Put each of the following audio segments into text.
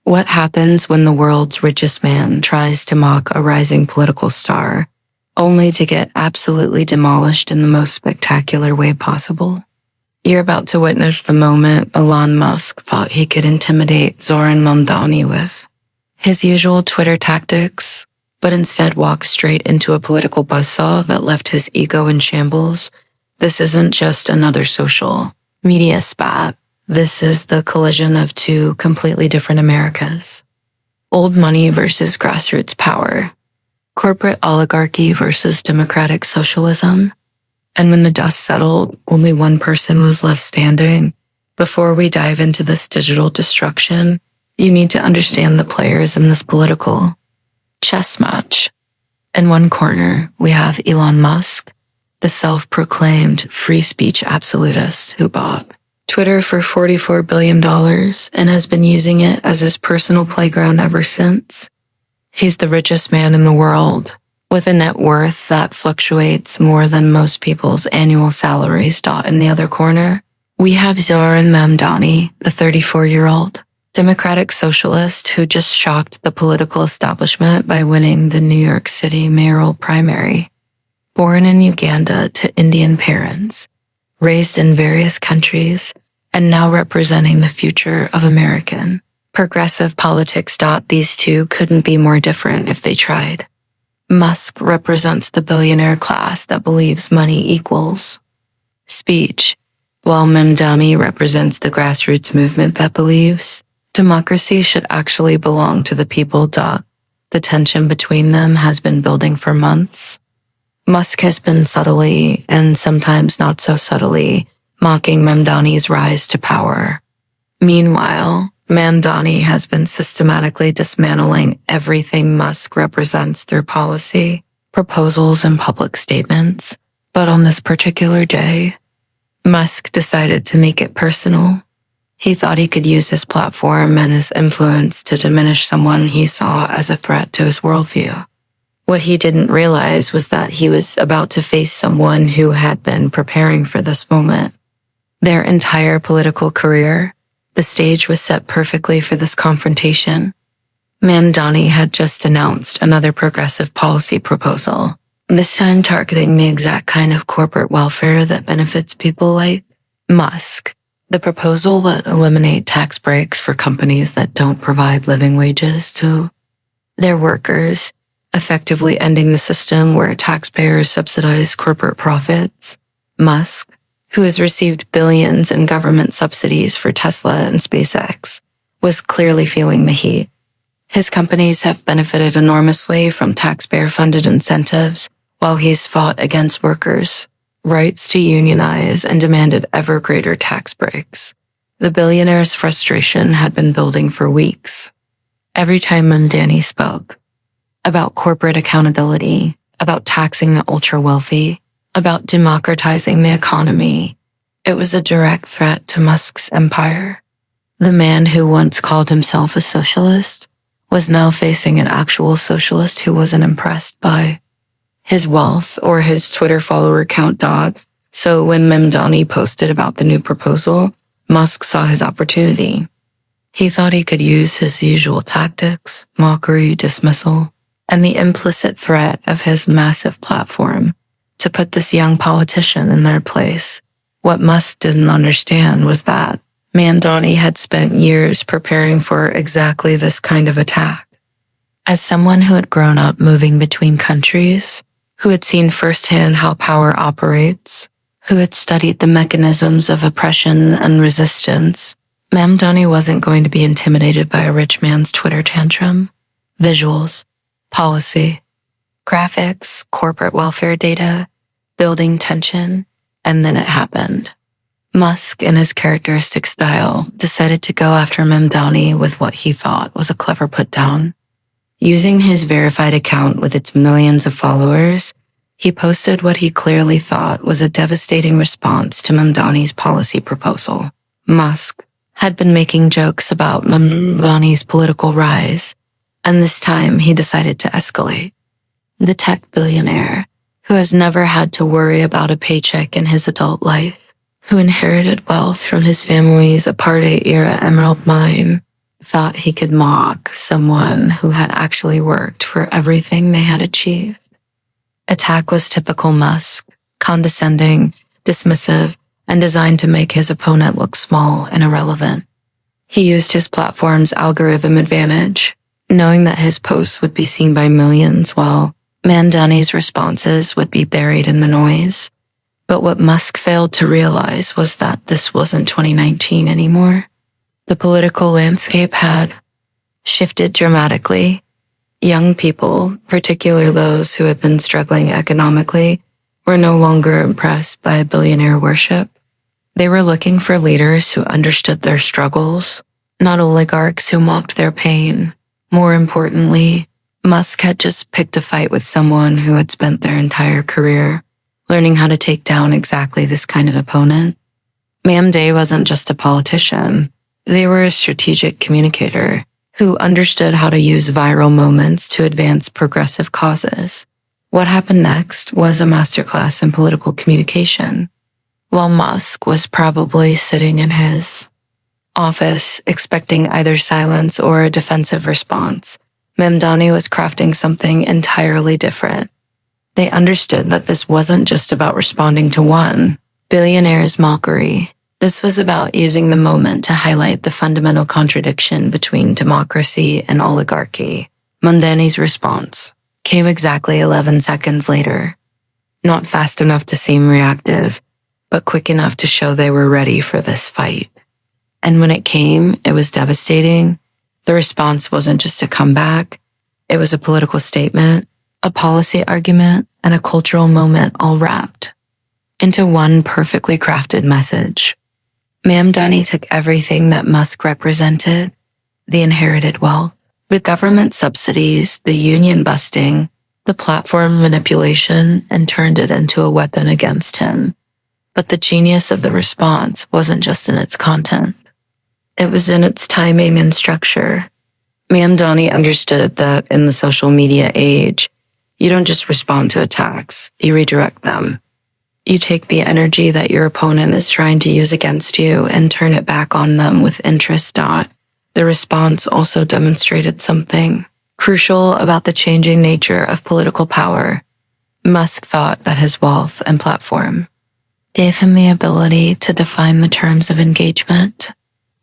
What happens when the world's richest man tries to mock a rising political star, only to get absolutely demolished in the most spectacular way possible? You're about to witness the moment Elon Musk thought he could intimidate Zohran Mamdani with his usual Twitter tactics, but instead walked straight into a political buzzsaw that left his ego in shambles. This isn't just another social media spat. This is the collision of two completely different Americas. Old money versus grassroots power. Corporate oligarchy versus democratic socialism. And when the dust settled, only one person was left standing. Before we dive into this digital destruction, you need to understand the players in this political chess match. In one corner, we have Elon Musk, the self-proclaimed free speech absolutist who bought Twitter for $44 billion and has been using it as his personal playground ever since. He's the richest man in the world, with a net worth that fluctuates more than most people's annual salaries. In the other corner, we have Zohran Mamdani, the 34-year-old democratic socialist who just shocked the political establishment by winning the New York City mayoral primary. Born in Uganda to Indian parents, raised in various countries, and now representing the future of American progressive politics. These two couldn't be more different if they tried. Musk represents the billionaire class that believes money equals speech, while Mamdani represents the grassroots movement that believes democracy should actually belong to the people. The tension between them has been building for months. Musk has been subtly, and sometimes not so subtly, mocking Mamdani's rise to power. Meanwhile, Mamdani has been systematically dismantling everything Musk represents through policy, proposals, and public statements. But on this particular day, Musk decided to make it personal. He thought he could use his platform and his influence to diminish someone he saw as a threat to his worldview. What he didn't realize was that he was about to face someone who had been preparing for this moment. Their entire political career, the stage was set perfectly for this confrontation. Mamdani had just announced another progressive policy proposal, this time targeting the exact kind of corporate welfare that benefits people like Musk. The proposal would eliminate tax breaks for companies that don't provide living wages to their workers, effectively ending the system where taxpayers subsidize corporate profits. Musk, who has received billions in government subsidies for Tesla and SpaceX, was clearly feeling the heat. His companies have benefited enormously from taxpayer-funded incentives, while he's fought against workers' rights to unionize and demanded ever greater tax breaks. The billionaire's frustration had been building for weeks. Every time Mamdani spoke about corporate accountability, about taxing the ultra-wealthy, about democratizing the economy, it was a direct threat to Musk's empire. The man who once called himself a socialist was now facing an actual socialist who wasn't impressed by his wealth or his Twitter follower count. So when Mamdani posted about the new proposal, Musk saw his opportunity. He thought he could use his usual tactics, mockery, dismissal, and the implicit threat of his massive platform to put this young politician in their place. What Musk didn't understand was that Mamdani had spent years preparing for exactly this kind of attack. As someone who had grown up moving between countries, who had seen firsthand how power operates, who had studied the mechanisms of oppression and resistance, Mamdani wasn't going to be intimidated by a rich man's Twitter tantrum. Visuals, policy, graphics, corporate welfare data, building tension, and then it happened. Musk, in his characteristic style, decided to go after Mamdani with what he thought was a clever put-down. Using his verified account with its millions of followers, he posted what he clearly thought was a devastating response to Mamdani's policy proposal. Musk had been making jokes about Mamdani's political rise, and this time he decided to escalate. The tech billionaire, who has never had to worry about a paycheck in his adult life, who inherited wealth from his family's apartheid-era emerald mine, thought he could mock someone who had actually worked for everything they had achieved. Attack was typical Musk, condescending, dismissive, and designed to make his opponent look small and irrelevant. He used his platform's algorithm advantage, knowing that his posts would be seen by millions while Mamdani's responses would be buried in the noise. But what Musk failed to realize was that this wasn't 2019 anymore. The political landscape had shifted dramatically. Young people, particularly those who had been struggling economically, were no longer impressed by billionaire worship. They were looking for leaders who understood their struggles, not oligarchs who mocked their pain. More importantly, Musk had just picked a fight with someone who had spent their entire career learning how to take down exactly this kind of opponent. Mamdani wasn't just a politician. They were a strategic communicator who understood how to use viral moments to advance progressive causes. What happened next was a masterclass in political communication. While Musk was probably sitting in his office expecting either silence or a defensive response, Mamdani was crafting something entirely different. They understood that this wasn't just about responding to one billionaire's mockery. This was about using the moment to highlight the fundamental contradiction between democracy and oligarchy. Mamdani's response came exactly 11 seconds later. Not fast enough to seem reactive, but quick enough to show they were ready for this fight. And when it came, it was devastating. The response wasn't just a comeback. It was a political statement, a policy argument, and a cultural moment all wrapped into one perfectly crafted message. Mamdani took everything that Musk represented, the inherited wealth, the government subsidies, the union busting, the platform manipulation, and turned it into a weapon against him. But the genius of the response wasn't just in its content. It was in its timing and structure. Mamdani understood that in the social media age, you don't just respond to attacks, you redirect them. You take the energy that your opponent is trying to use against you and turn it back on them with interest. The response also demonstrated something crucial about the changing nature of political power. Musk thought that his wealth and platform gave him the ability to define the terms of engagement.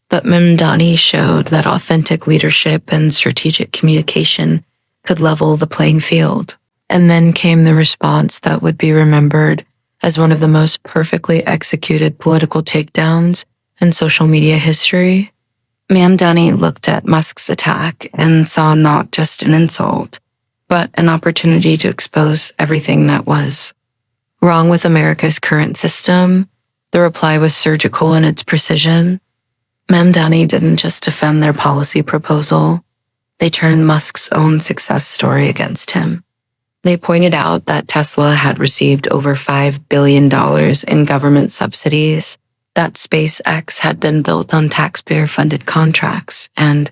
But Mamdani showed that authentic leadership and strategic communication could level the playing field. And then came the response that would be remembered as one of the most perfectly executed political takedowns in social media history. Mamdani looked at Musk's attack and saw not just an insult, but an opportunity to expose everything that was wrong with America's current system. The reply was surgical in its precision. Mamdani didn't just defend their policy proposal. They turned Musk's own success story against him. They pointed out that Tesla had received over $5 billion in government subsidies, that SpaceX had been built on taxpayer-funded contracts, and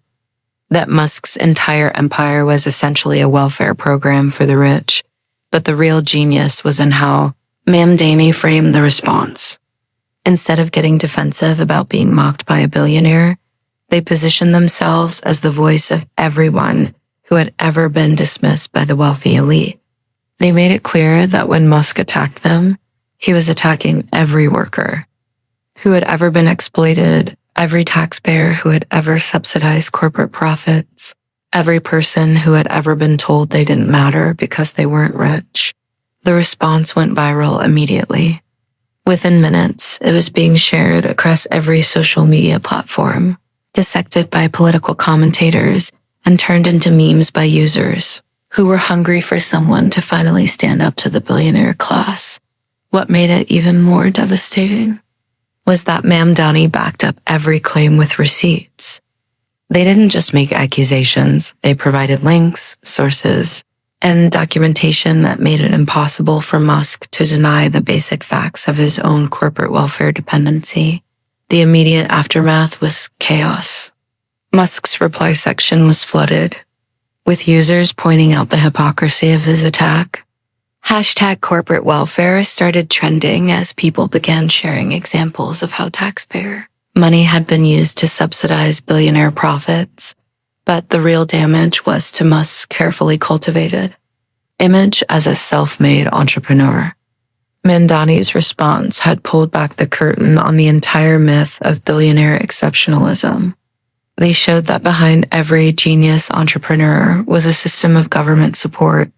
that Musk's entire empire was essentially a welfare program for the rich. But the real genius was in how Mamdani framed the response. Instead of getting defensive about being mocked by a billionaire, they positioned themselves as the voice of everyone who had ever been dismissed by the wealthy elite. They made it clear that when Musk attacked them, he was attacking every worker who had ever been exploited, every taxpayer who had ever subsidized corporate profits, every person who had ever been told they didn't matter because they weren't rich. The response went viral immediately. Within minutes, it was being shared across every social media platform, dissected by political commentators, and turned into memes by users who were hungry for someone to finally stand up to the billionaire class. What made it even more devastating was that Mamdani backed up every claim with receipts. They didn't just make accusations, they provided links, sources, and documentation that made it impossible for Musk to deny the basic facts of his own corporate welfare dependency. The immediate aftermath was chaos. Musk's reply section was flooded, with users pointing out the hypocrisy of his attack. #corporate welfare started trending as people began sharing examples of how taxpayer Money had been used to subsidize billionaire profits, but the real damage was to Musk's carefully cultivated image as a self-made entrepreneur. Mamdani's response had pulled back the curtain on the entire myth of billionaire exceptionalism. They showed that behind every genius entrepreneur was a system of government support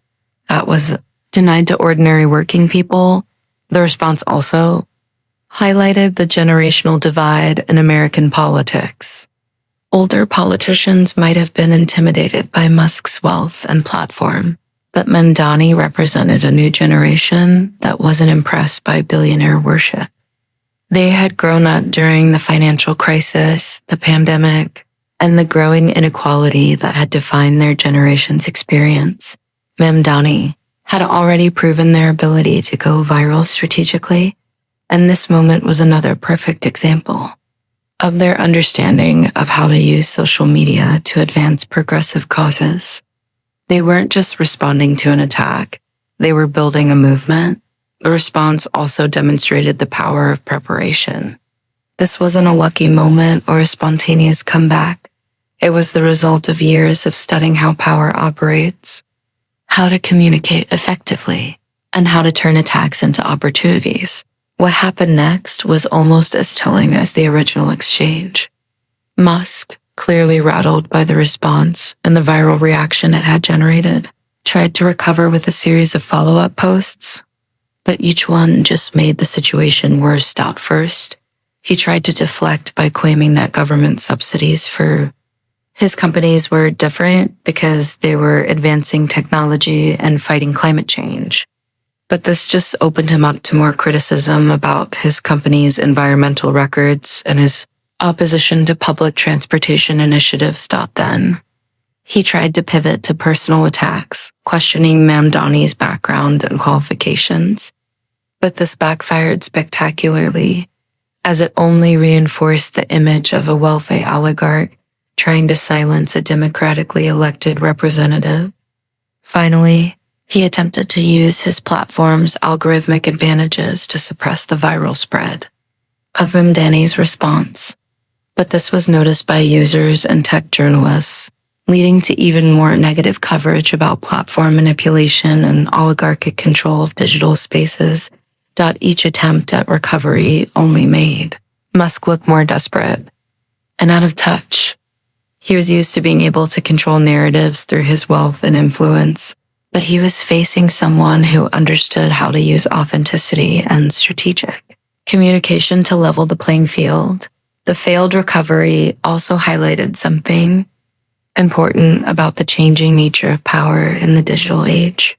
that was denied to ordinary working people. The response also highlighted the generational divide in American politics. Older politicians might have been intimidated by Musk's wealth and platform, but Mamdani represented a new generation that wasn't impressed by billionaire worship. They had grown up during the financial crisis, the pandemic, and the growing inequality that had defined their generation's experience. Mamdani had already proven their ability to go viral strategically, and this moment was another perfect example of their understanding of how to use social media to advance progressive causes. They weren't just responding to an attack, they were building a movement. The response also demonstrated the power of preparation. This wasn't a lucky moment or a spontaneous comeback. It was the result of years of studying how power operates, how to communicate effectively, and how to turn attacks into opportunities. What happened next was almost as telling as the original exchange. Musk, clearly rattled by the response and the viral reaction it had generated, tried to recover with a series of follow-up posts, but each one just made the situation worse. First, he tried to deflect by claiming that government subsidies for his companies were different because they were advancing technology and fighting climate change. But this just opened him up to more criticism about his company's environmental records and his opposition to public transportation initiatives. Then, he tried to pivot to personal attacks, questioning Mamdani's background and qualifications. But this backfired spectacularly, as it only reinforced the image of a wealthy oligarch trying to silence a democratically elected representative. Finally, he attempted to use his platform's algorithmic advantages to suppress the viral spread of Mamdani's response. But this was noticed by users and tech journalists, leading to even more negative coverage about platform manipulation and oligarchic control of digital spaces. Each attempt at recovery only made Musk look more desperate and out of touch. He was used to being able to control narratives through his wealth and influence, but he was facing someone who understood how to use authenticity and strategic communication to level the playing field. The failed recovery also highlighted something important about the changing nature of power in the digital age.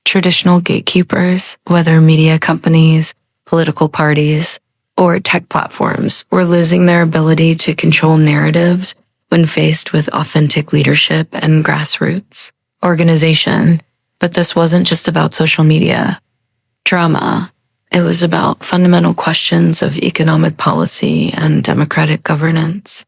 Traditional gatekeepers, whether media companies, political parties, or tech platforms, were losing their ability to control narratives when faced with authentic leadership and grassroots organization. But this wasn't just about social media drama. It was about fundamental questions of economic policy and democratic governance.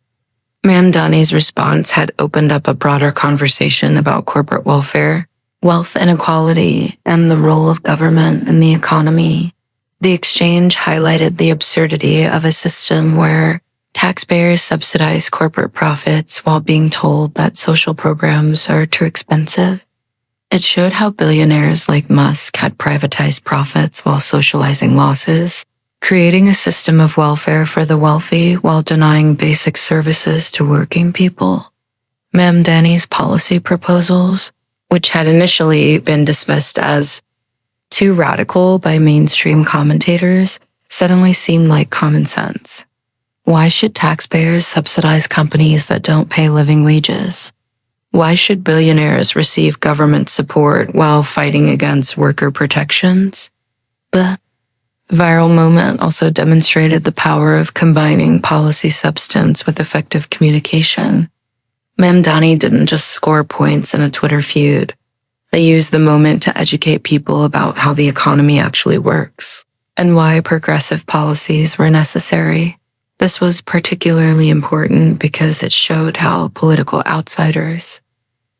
Mamdani's response had opened up a broader conversation about corporate welfare, wealth inequality, and the role of government in the economy. The exchange highlighted the absurdity of a system where taxpayers subsidize corporate profits while being told that social programs are too expensive. It showed how billionaires like Musk had privatized profits while socializing losses, creating a system of welfare for the wealthy while denying basic services to working people. Mamdani's policy proposals, which had initially been dismissed as too radical by mainstream commentators, suddenly seemed like common sense. Why should taxpayers subsidize companies that don't pay living wages? Why should billionaires receive government support while fighting against worker protections? The viral moment also demonstrated the power of combining policy substance with effective communication. Mamdani didn't just score points in a Twitter feud. They used the moment to educate people about how the economy actually works and why progressive policies were necessary. This was particularly important because it showed how political outsiders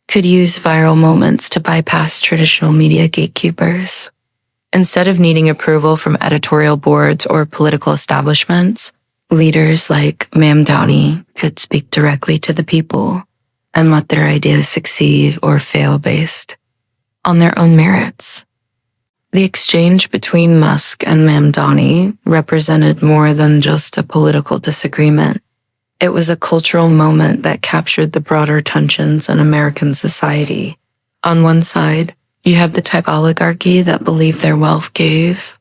could use viral moments to bypass traditional media gatekeepers. Instead of needing approval from editorial boards or political establishments, Leaders like Mamdani could speak directly to the people and let their ideas succeed or fail based on their own merits. The exchange between Musk and Mamdani represented more than just a political disagreement. It was a cultural moment that captured the broader tensions in American society. On one side, you have the tech oligarchy that believed their wealth gave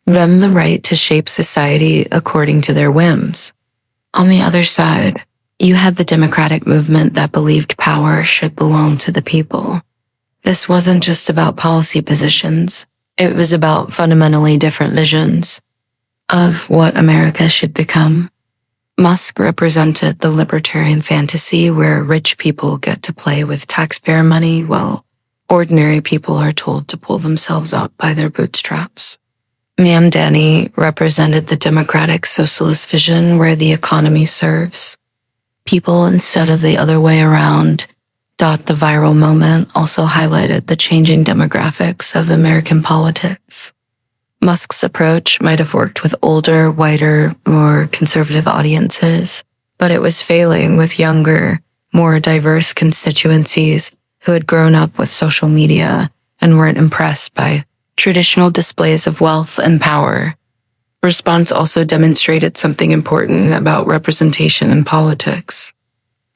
them the right to shape society according to their whims. On the other side, you had the democratic movement that believed power should belong to the people. This wasn't just about policy positions. It was about fundamentally different visions of what America should become. Musk represented the libertarian fantasy where rich people get to play with taxpayer money while ordinary people are told to pull themselves up by their bootstraps. Mamdani represented the democratic socialist vision where the economy serves people instead of the other way around. The viral moment also highlighted the changing demographics of American politics. Musk's approach might have worked with older, whiter, more conservative audiences, but it was failing with younger, more diverse constituencies who had grown up with social media and weren't impressed by traditional displays of wealth and power. Response also demonstrated something important about representation in politics.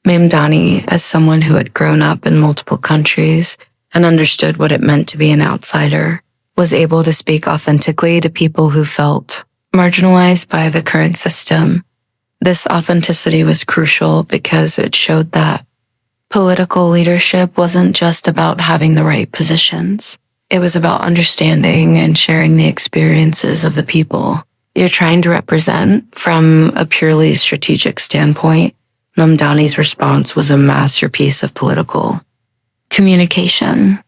Mamdani, as someone who had grown up in multiple countries and understood what it meant to be an outsider, was able to speak authentically to people who felt marginalized by the current system. This authenticity was crucial because it showed that political leadership wasn't just about having the right positions. It was about understanding and sharing the experiences of the people you're trying to represent. From a purely strategic standpoint, Mamdani's response was a masterpiece of political communication.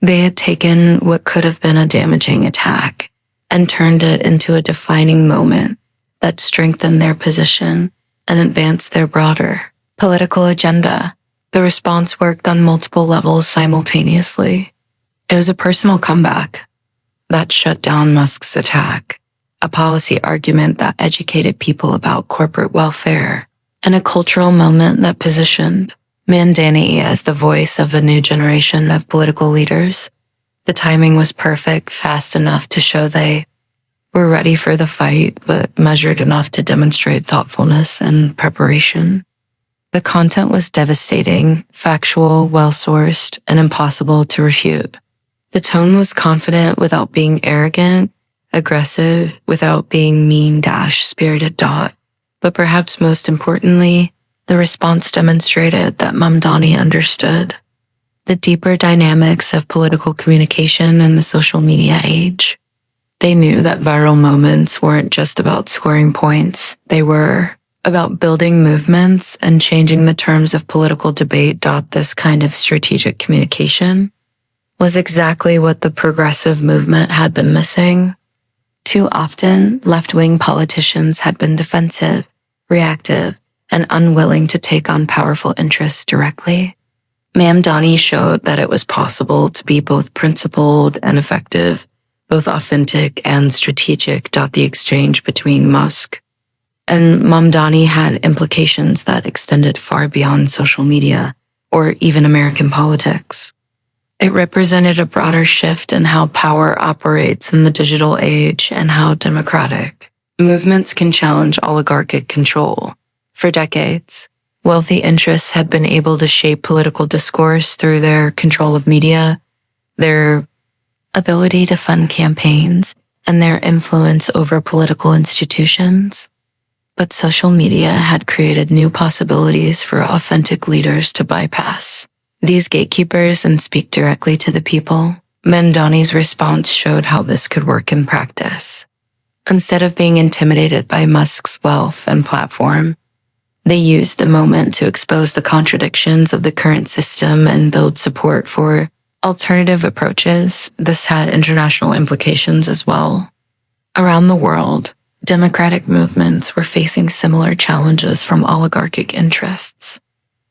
They had taken what could have been a damaging attack and turned it into a defining moment that strengthened their position and advanced their broader political agenda. The response worked on multiple levels simultaneously. It was a personal comeback that shut down Musk's attack, a policy argument that educated people about corporate welfare, and a cultural moment that positioned Mamdani as the voice of a new generation of political leaders. The timing was perfect, fast enough to show they were ready for the fight, but measured enough to demonstrate thoughtfulness and preparation. The content was devastating, factual, well-sourced, and impossible to refute. The tone was confident without being arrogant, aggressive without being mean-spirited. But perhaps most importantly, the response demonstrated that Mamdani understood the deeper dynamics of political communication in the social media age. They knew that viral moments weren't just about scoring points. They were about building movements and changing the terms of political debate. This kind of strategic communication was exactly what the progressive movement had been missing. Too often, left-wing politicians had been defensive, reactive, and unwilling to take on powerful interests directly. Mamdani showed that it was possible to be both principled and effective, both authentic and strategic. The exchange between Musk and Mamdani had implications that extended far beyond social media or even American politics. It represented a broader shift in how power operates in the digital age and how democratic movements can challenge oligarchic control. For decades, wealthy interests had been able to shape political discourse through their control of media, their ability to fund campaigns, and their influence over political institutions. But social media had created new possibilities for authentic leaders to bypass these gatekeepers and speak directly to the people. Mamdani's response showed how this could work in practice. Instead of being intimidated by Musk's wealth and platform, they used the moment to expose the contradictions of the current system and build support for alternative approaches. This had international implications as well. Around the world, democratic movements were facing similar challenges from oligarchic interests.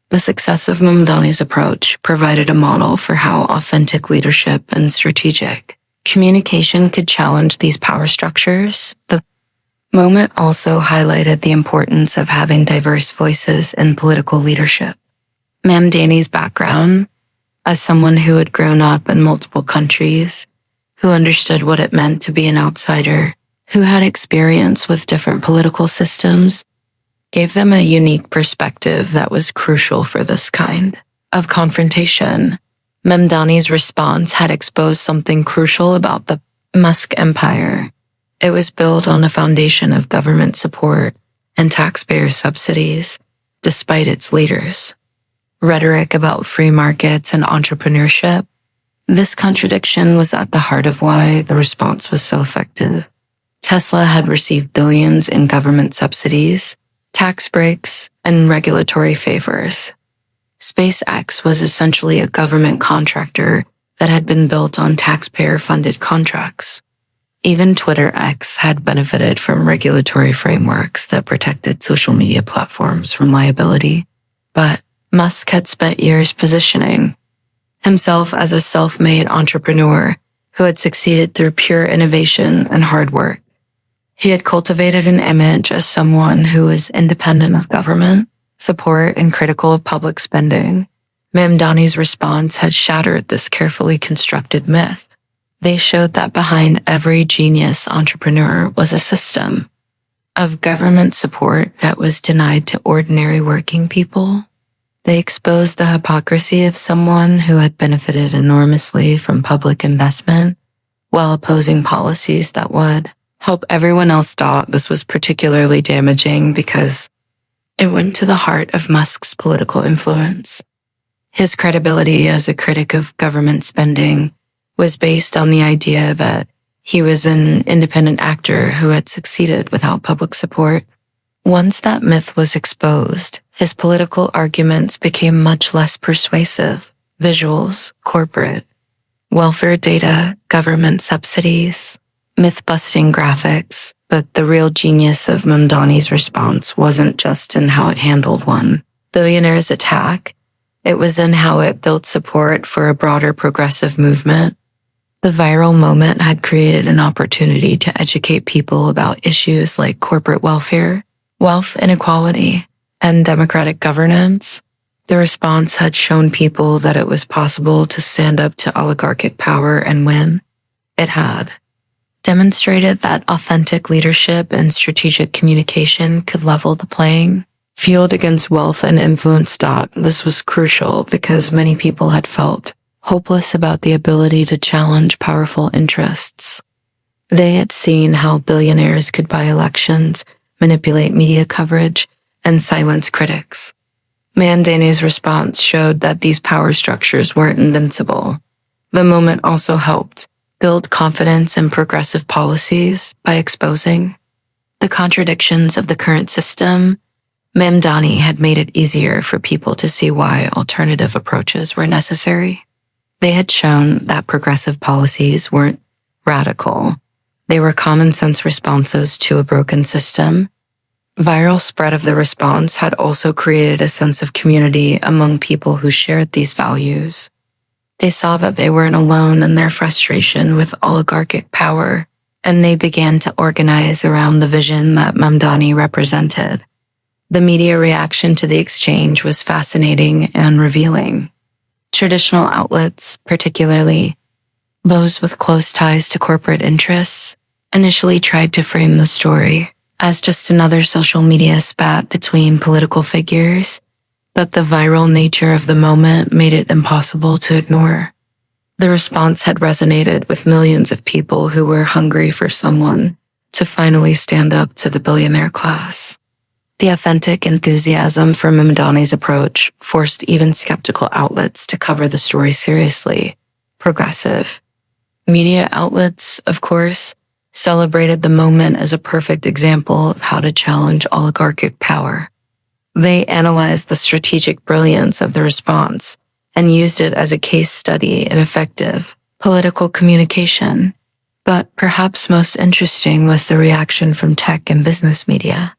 The success of Mamdani's approach provided a model for how authentic leadership and strategic communication could challenge these power structures. The Moment also highlighted the importance of having diverse voices in political leadership. Mamdani's background, as someone who had grown up in multiple countries, who understood what it meant to be an outsider, who had experience with different political systems, gave them a unique perspective that was crucial for this kind of confrontation. Mamdani's response had exposed something crucial about the Musk empire. It was built on a foundation of government support and taxpayer subsidies, despite its leaders' rhetoric about free markets and entrepreneurship. This contradiction was at the heart of why the response was so effective. Tesla had received billions in government subsidies, tax breaks, and regulatory favors. SpaceX was essentially a government contractor that had been built on taxpayer-funded contracts. Even Twitter X had benefited from regulatory frameworks that protected social media platforms from liability. But Musk had spent years positioning himself as a self-made entrepreneur who had succeeded through pure innovation and hard work. He had cultivated an image as someone who was independent of government support and critical of public spending. Mamdani's response had shattered this carefully constructed myth. They showed that behind every genius entrepreneur was a system of government support that was denied to ordinary working people. They exposed the hypocrisy of someone who had benefited enormously from public investment while opposing policies that would help everyone else. Thought this was particularly damaging because it went to the heart of Musk's political influence. His credibility as a critic of government spending was based on the idea that he was an independent actor who had succeeded without public support. Once that myth was exposed, his political arguments became much less persuasive. Visuals, corporate, welfare data, government subsidies, myth-busting graphics. But the real genius of Mamdani's response wasn't just in how it handled one billionaire's attack. It was in how it built support for a broader progressive movement. The viral moment had created an opportunity to educate people about issues like corporate welfare, wealth inequality, and democratic governance. The response had shown people that it was possible to stand up to oligarchic power and win. It had demonstrated that authentic leadership and strategic communication could level the playing field against wealth and influence. This was crucial because many people had felt hopeless about the ability to challenge powerful interests. They had seen how billionaires could buy elections, manipulate media coverage, and silence critics. Mamdani's response showed that these power structures weren't invincible. The moment also helped build confidence in progressive policies by exposing the contradictions of the current system. Mamdani had made it easier for people to see why alternative approaches were necessary. They had shown that progressive policies weren't radical. They were common sense responses to a broken system. Viral spread of the response had also created a sense of community among people who shared these values. They saw that they weren't alone in their frustration with oligarchic power, and they began to organize around the vision that Mamdani represented. The media reaction to the exchange was fascinating and revealing. Traditional outlets, particularly those with close ties to corporate interests, initially tried to frame the story as just another social media spat between political figures, but the viral nature of the moment made it impossible to ignore. The response had resonated with millions of people who were hungry for someone to finally stand up to the billionaire class. The authentic enthusiasm for Mamdani's approach forced even skeptical outlets to cover the story seriously. Progressive media outlets, of course, celebrated the moment as a perfect example of how to challenge oligarchic power. They analyzed the strategic brilliance of the response and used it as a case study in effective political communication. But perhaps most interesting was the reaction from tech and business media.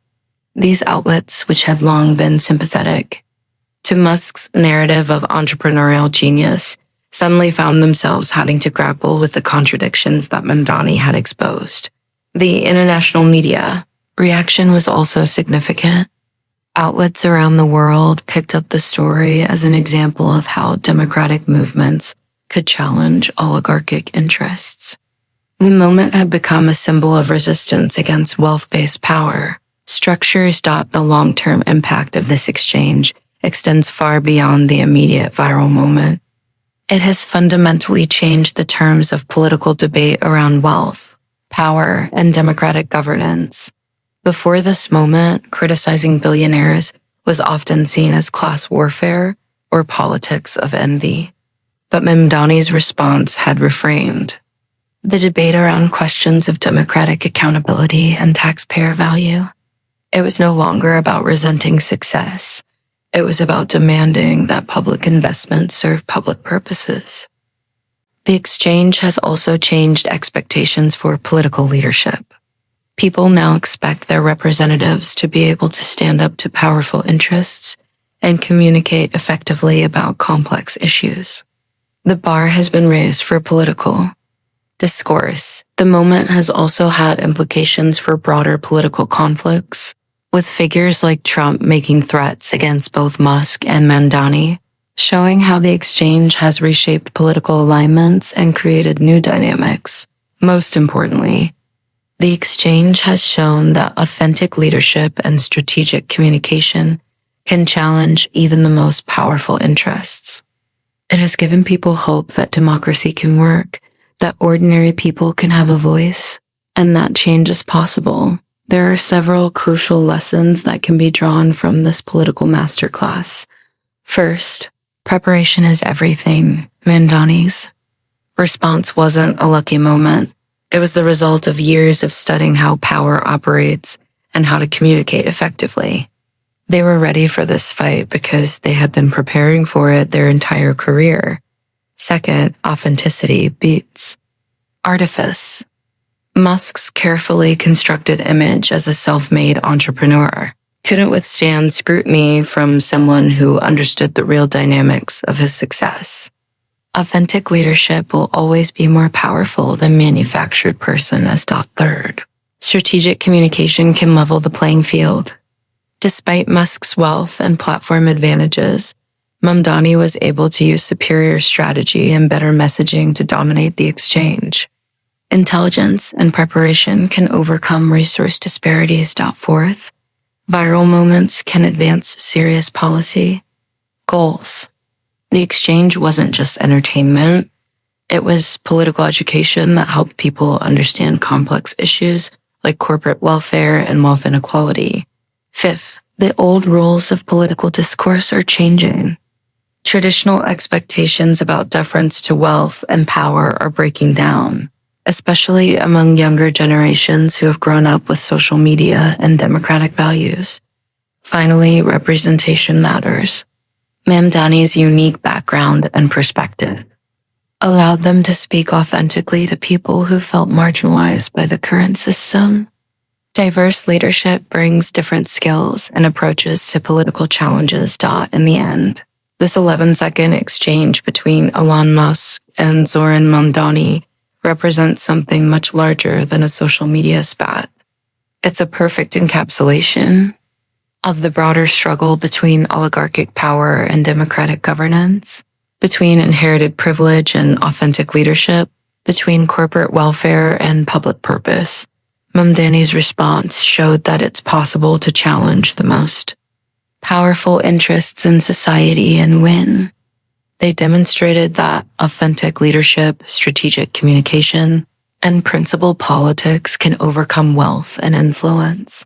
These outlets, which had long been sympathetic to Musk's narrative of entrepreneurial genius, suddenly found themselves having to grapple with the contradictions that Mamdani had exposed. The international media, Reaction was also significant. Outlets around the world picked up the story as an example of how democratic movements could challenge oligarchic interests. The moment had become a symbol of resistance against wealth-based power. Structures. The long-term impact of this exchange extends far beyond the immediate viral moment. It has fundamentally changed the terms of political debate around wealth, power, and democratic governance. Before this moment, criticizing billionaires was often seen as class warfare or politics of envy. But Mamdani's response had reframed the debate around questions of democratic accountability and taxpayer value. It was no longer about resenting success. It was about demanding that public investment serve public purposes. The exchange has also changed expectations for political leadership. People now expect their representatives to be able to stand up to powerful interests and communicate effectively about complex issues. The bar has been raised for political discourse. The moment has also had implications for broader political conflicts, with figures like Trump making threats against both Musk and Mamdani, showing how the exchange has reshaped political alignments and created new dynamics. Most importantly, the exchange has shown that authentic leadership and strategic communication can challenge even the most powerful interests. It has given people hope that democracy can work, that ordinary people can have a voice, and that change is possible. There are several crucial lessons that can be drawn from this political masterclass. First, preparation is everything. Mamdani's response wasn't a lucky moment. It was the result of years of studying how power operates and how to communicate effectively. They were ready for this fight because they had been preparing for it their entire career. Second, authenticity beats artifice. Musk's carefully constructed image as a self-made entrepreneur couldn't withstand scrutiny from someone who understood the real dynamics of his success. Authentic leadership will always be more powerful than manufactured personas. Third, strategic communication can level the playing field. Despite Musk's wealth and platform advantages, Mamdani was able to use superior strategy and better messaging to dominate the exchange. Intelligence and preparation can overcome resource disparities. Fourth, viral moments can advance serious policy goals. The exchange wasn't just entertainment. It was political education that helped people understand complex issues like corporate welfare and wealth inequality. Fifth, the old rules of political discourse are changing. Traditional expectations about deference to wealth and power are breaking down, especially among younger generations who have grown up with social media and democratic values. Finally, representation matters. Mamdani's unique background and perspective allowed them to speak authentically to people who felt marginalized by the current system. Diverse leadership brings different skills and approaches to political challenges. In the end, this 11-second exchange between Elon Musk and Zohran Mamdani represents something much larger than a social media spat. It's a perfect encapsulation of the broader struggle between oligarchic power and democratic governance, between inherited privilege and authentic leadership, between corporate welfare and public purpose. Mamdani's response showed that it's possible to challenge the most powerful interests in society and win. They demonstrated that authentic leadership, strategic communication, and principled politics can overcome wealth and influence.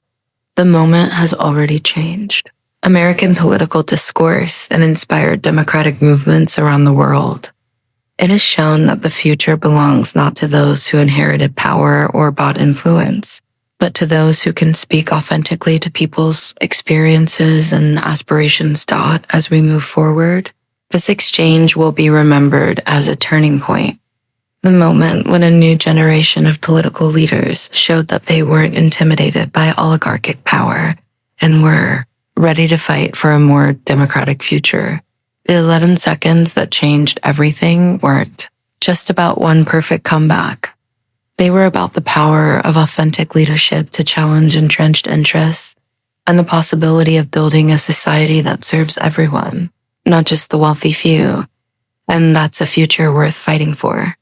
The moment has already changed American political discourse and inspired democratic movements around the world. It has shown that the future belongs not to those who inherited power or bought influence, but to those who can speak authentically to people's experiences and aspirations. As we move forward, this exchange will be remembered as a turning point. The moment when a new generation of political leaders showed that they weren't intimidated by oligarchic power and were ready to fight for a more democratic future. The 11 seconds that changed everything weren't just about one perfect comeback. They were about the power of authentic leadership to challenge entrenched interests and the possibility of building a society that serves everyone, not just the wealthy few. And that's a future worth fighting for.